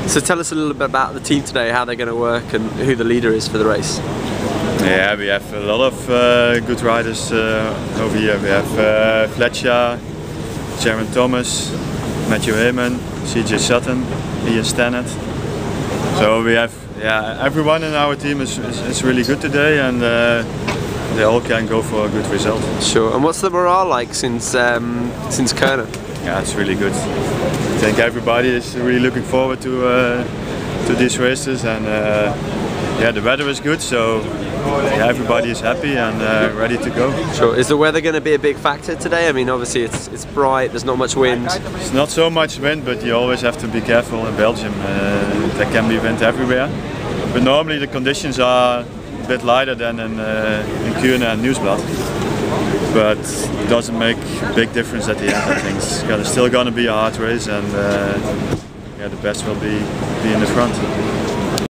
So tell us a little bit about the team today, how they're going to work and who the leader is for the race. Yeah, we have a lot of good riders over here. We have Fletcher, Jaron Thomas, Matthew Heyman, CJ Sutton, Ian Stannard. So we have everyone in our team is really good today, and they all can go for a good result. Sure. And what's the morale like since Kona? Yeah, it's really good. I think everybody is really looking forward to these races, and yeah, the weather is good, so yeah, everybody is happy and ready to go. Sure. Is the weather going to be a big factor today? I mean, obviously it's bright, there's not much wind. It's not so much wind, but you always have to be careful in Belgium. There can be wind everywhere. But normally the conditions are a bit lighter than in Kuurne and Nieuwsblad. But it doesn't make a big difference at the end, I think. It's still going to be a hard race, and yeah, the best will be in the front.